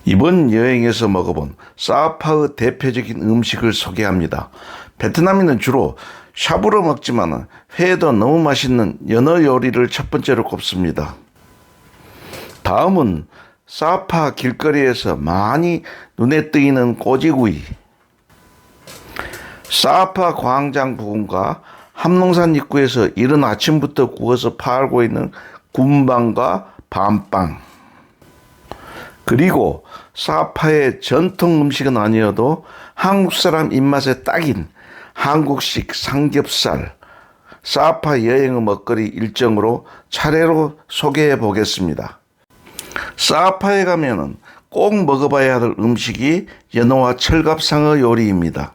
이번 여행에서 먹어본 사파의 대표적인 음식을 소개합니다. 베트남인은 주로 샤브로 먹지만 회도 너무 맛있는 연어 요리를 첫 번째로 꼽습니다. 다음은 사파 길거리에서 많이 눈에 띄는 꼬지구이. 사파 광장 부근과 함농산 입구에서 이른 아침부터 구워서 팔고 있는 군빵과 밤빵. 그리고 사파의 전통 음식은 아니어도 한국 사람 입맛에 딱인 한국식 삼겹살, 사파 여행의 먹거리 일정으로 차례로 소개해 보겠습니다. 사파에 가면은 꼭 먹어봐야 할 음식이 연어와 철갑상어 요리입니다.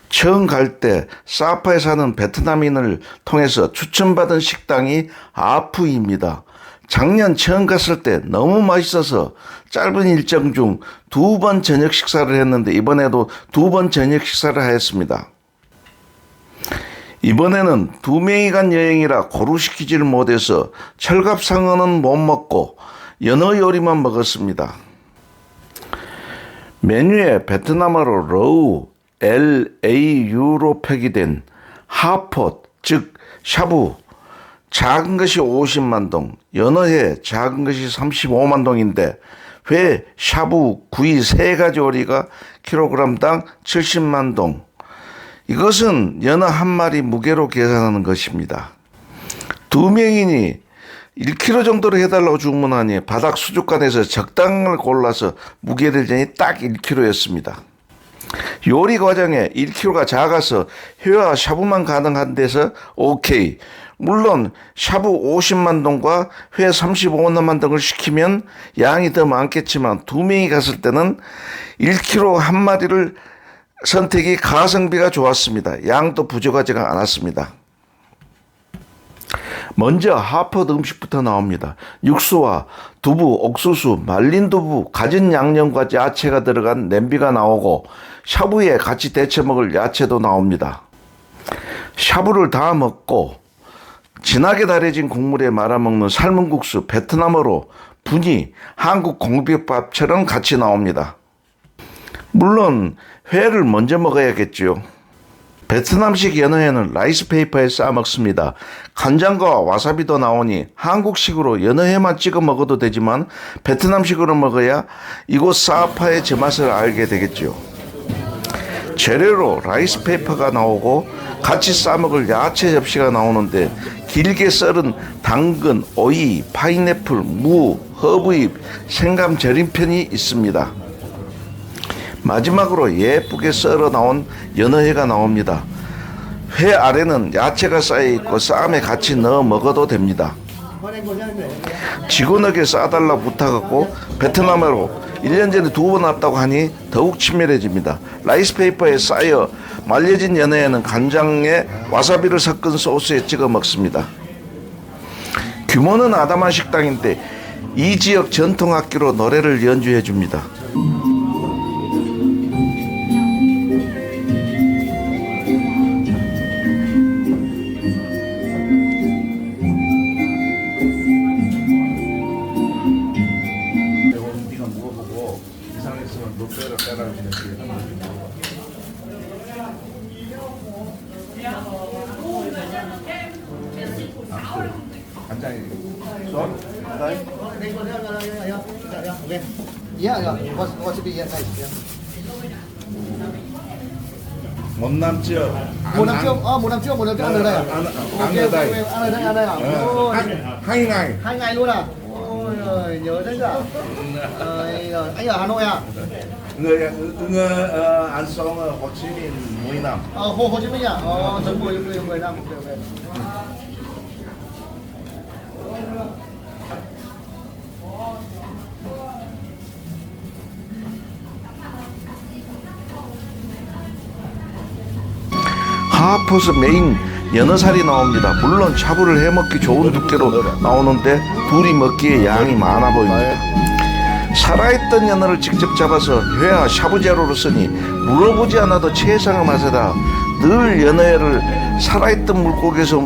처음 갈 때 사파에 사는 베트남인을 통해서 추천받은 식당이 아프입니다. 작년 처음 갔을 때 너무 맛있어서 짧은 일정 중 2번 저녁 식사를 했는데 이번에도 2번 저녁 식사를 하였습니다. 이번에는 2명이 간 여행이라 고루시키지를 못해서 철갑상어는 못 먹고 연어 요리만 먹었습니다. 메뉴에 베트남어로 러우, LAU로 표기된 하폿, 즉 샤브, 작은 것이 50만 동, 연어회 작은 것이 35만 동인데 회, 샤브, 구이 세 가지 요리가 킬로그램당 70만 동. 이것은 연어 한 마리 무게로 계산하는 것입니다. 2명이니 1kg 정도로 해달라고 주문하니 바닥 수족관에서 적당을 골라서 무게를 재니 딱 1kg였습니다. 요리 과정에 1kg가 작아서 회와 샤브만 가능한 데서 오케이. 물론 샤브 50만 동과 회 35만 동을 시키면 양이 더 많겠지만 2명이 갔을 때는 1kg 한 마리를 선택이 가성비가 좋았습니다. 양도 부족하지가 않았습니다. 먼저 하폿 음식부터 나옵니다. 육수와 두부, 옥수수, 말린 두부, 갖은 양념과 야채가 들어간 냄비가 나오고 샤브에 같이 데쳐 먹을 야채도 나옵니다. 샤브를 다 먹고 진하게 달여진 국물에 말아먹는 삶은 국수, 베트남어로 분이, 한국 공비밥처럼 같이 나옵니다. 물론 회를 먼저 먹어야겠죠. 베트남식 연어회는 라이스페이퍼에 싸 먹습니다. 간장과 와사비도 나오니 한국식으로 연어회만 찍어 먹어도 되지만 베트남식으로 먹어야 이곳 사파의 제맛을 알게 되겠죠. 재료로 라이스페이퍼가 나오고 같이 싸먹을 야채 접시가 나오는데 길게 썰은 당근, 오이, 파인애플, 무, 허브잎, 생감 절임편이 있습니다. 마지막으로 예쁘게 썰어 나온 연어회가 나옵니다. 회 아래는 야채가 쌓여있고 쌈에 같이 넣어 먹어도 됩니다. 직원에게 싸달라 부탁하고 베트남어로 1년 전에 2번 왔다고 하니 더욱 친밀해집니다. 라이스페이퍼에 쌓여 말려진 연어회는 간장에 와사비를 섞은 소스에 찍어 먹습니다. 규모는 아담한 식당인데 이 지역 전통 악기로 노래를 연주해 줍니다. Một năm chưa? Một năm trước, một năm trước ăn ở đây à? Ăn ở đây. Ăn ở đây à? Ôi, 2 ngày. 2 ngày luôn à? Ôi giời, nhớ thế cả. Anh ở Hà Nội à? Người ăn sống ở Hồ Chí Minh 10 năm. Hồ Chí Minh à? Sống 10 năm. 하폿의 메인 연어살이 나옵니다. 물론 샤브를 해먹기 좋은 두께로 나오는데 둘이 먹기에 양이 많아 보입니다. 살아있던 연어를 직접 잡아서 회와 샤브 재료로 쓰니 물어보지 않아도 최상의 맛이다. 늘 연어회를 살아있던 물고기에서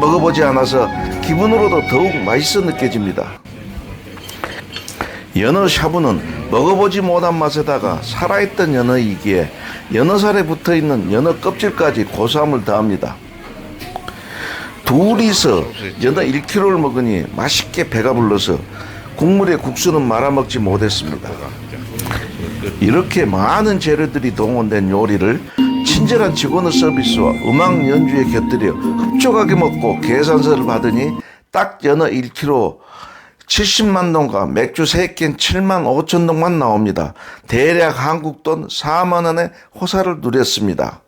먹어보지 않아서 기분으로도 더욱 맛있어 느껴집니다. 연어 샤브는 먹어보지 못한 맛에다가 살아있던 연어이기에 연어살에 붙어있는 연어 껍질까지 고소함을 더합니다. 둘이서 연어 1kg를 먹으니 맛있게 배가 불러서 국물에 국수는 말아먹지 못했습니다. 이렇게 많은 재료들이 동원된 요리를 친절한 직원의 서비스와 음악 연주에 곁들여 흡족하게 먹고 계산서를 받으니 딱 연어 1kg 70만 동과 맥주 3캔 7만 5천 동만 나옵니다. 대략 한국 돈 4만 원의 호사를 누렸습니다.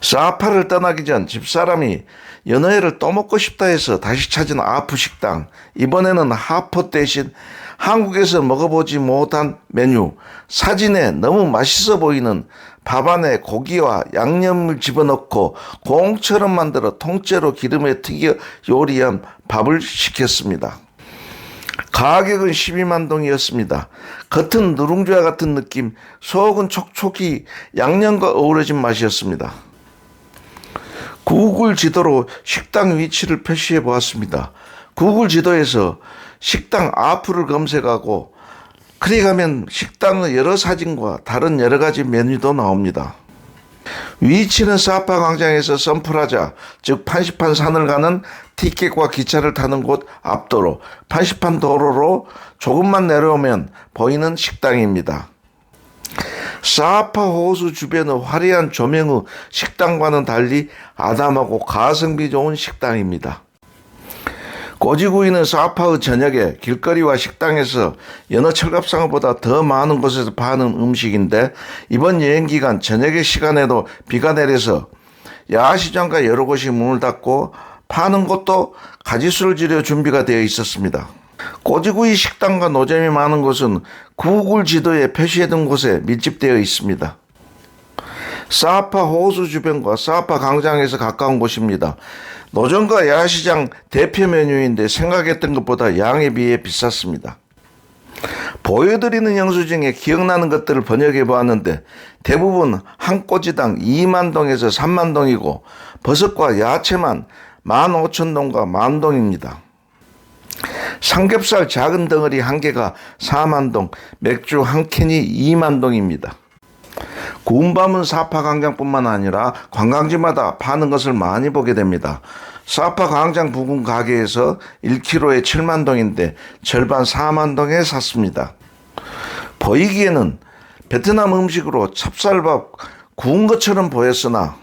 사파를 떠나기 전 집사람이 연어회를 또 먹고 싶다 해서 다시 찾은 아프 식당. 이번에는 하포 대신 한국에서 먹어보지 못한 메뉴, 사진에 너무 맛있어 보이는 밥 안에 고기와 양념을 집어넣고 공처럼 만들어 통째로 기름에 튀겨 요리한 밥을 시켰습니다. 가격은 12만 동이었습니다. 겉은 누룽지와 같은 느낌, 속은 촉촉이 양념과 어우러진 맛이었습니다. 구글 지도로 식당 위치를 표시해 보았습니다. 구글 지도에서 식당 앞을 검색하고 클릭하면 식당의 여러 사진과 다른 여러 가지 메뉴도 나옵니다. 위치는 사파 광장에서 선플라자, 즉 판시판 산을 가는 티켓과 기차를 타는 곳 앞도로, 판시판 도로로 조금만 내려오면 보이는 식당입니다. 사파 호수 주변의 화려한 조명의 식당과는 달리 아담하고 가성비 좋은 식당입니다. 꼬지구이는 사파의 저녁에 길거리와 식당에서 연어 철갑상어보다 더 많은 곳에서 파는 음식인데 이번 여행기간 저녁의 시간에도 비가 내려서 야시장과 여러 곳이 문을 닫고 파는 곳도 가지수를 줄여 준비가 되어 있었습니다. 꼬지구이 식당과 노점이 많은 곳은 구글 지도에 표시해둔 곳에 밀집되어 있습니다. 사파 호수 주변과 사파 광장에서 가까운 곳입니다. 노점과 야시장 대표 메뉴인데 생각했던 것보다 양에 비해 비쌌습니다. 보여드리는 영수증에 기억나는 것들을 번역해 보았는데 대부분 한 꼬지당 2만 동에서 3만 동이고 버섯과 야채만 15,000동과 10,000동입니다. 삼겹살 작은 덩어리 한 개가 4만 동, 맥주 한 캔이 2만 동입니다. 구운 밤은 사파 광장뿐만 아니라 관광지마다 파는 것을 많이 보게 됩니다. 사파 광장 부근 가게에서 1kg에 7만 동인데 절반 4만 동에 샀습니다. 보이기에는 베트남 음식으로 찹쌀밥 구운 것처럼 보였으나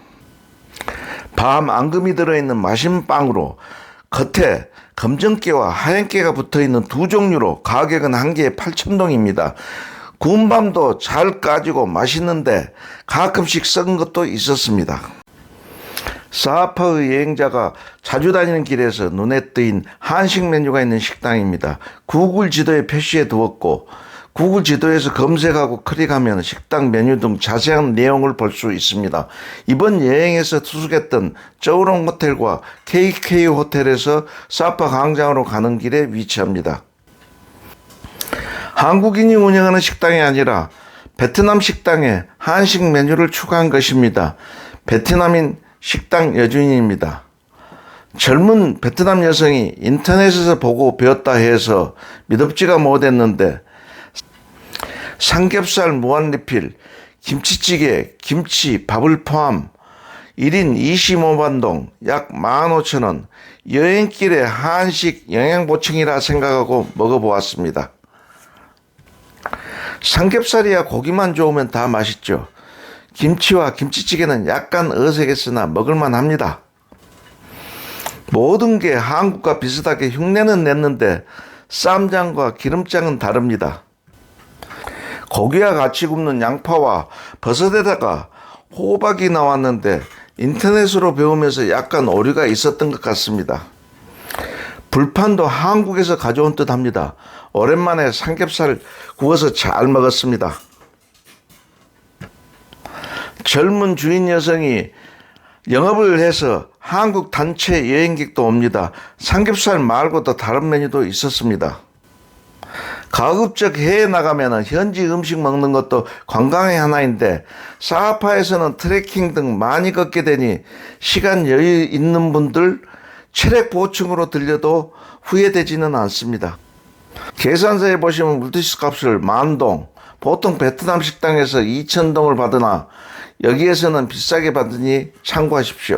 밤 앙금이 들어있는 맛있는 빵으로 겉에 검정깨와 하얀깨가 붙어있는 두 종류로 가격은 한 개에 8,000동입니다. 구운 밤도 잘 까지고 맛있는데 가끔씩 썩은 것도 있었습니다. 사파의 여행자가 자주 다니는 길에서 눈에 띄인 한식 메뉴가 있는 식당입니다. 구글 지도에 표시해 두었고 구글 지도에서 검색하고 클릭하면 식당 메뉴 등 자세한 내용을 볼 수 있습니다. 이번 여행에서 투숙했던 저우롱 호텔과 KK 호텔에서 사파 광장으로 가는 길에 위치합니다. 한국인이 운영하는 식당이 아니라 베트남 식당에 한식 메뉴를 추가한 것입니다. 베트남인 식당 여주인입니다. 젊은 베트남 여성이 인터넷에서 보고 배웠다 해서 믿음지가 못했는데 삼겹살 무한리필, 김치찌개, 김치, 밥을 포함 1인 25만 동, 약 15,000원, 여행길에 한식 영양보충이라 생각하고 먹어보았습니다. 삼겹살이야 고기만 좋으면 다 맛있죠. 김치와 김치찌개는 약간 어색했으나 먹을만 합니다. 모든 게 한국과 비슷하게 흉내는 냈는데 쌈장과 기름장은 다릅니다. 고기와 같이 굽는 양파와 버섯에다가 호박이 나왔는데 인터넷으로 배우면서 약간 오류가 있었던 것 같습니다. 불판도 한국에서 가져온 듯 합니다. 오랜만에 삼겹살 구워서 잘 먹었습니다. 젊은 주인 여성이 영업을 해서 한국 단체 여행객도 옵니다. 삼겹살 말고도 다른 메뉴도 있었습니다. 가급적 해외 나가면 현지 음식 먹는 것도 관광의 하나인데 사파에서는 트레킹 등 많이 걷게 되니 시간 여유 있는 분들 체력 보충으로 들려도 후회되지는 않습니다. 계산서에 보시면 물티슈 값을 10,000동, 보통 베트남 식당에서 2,000동을 받으나 여기에서는 비싸게 받으니 참고하십시오.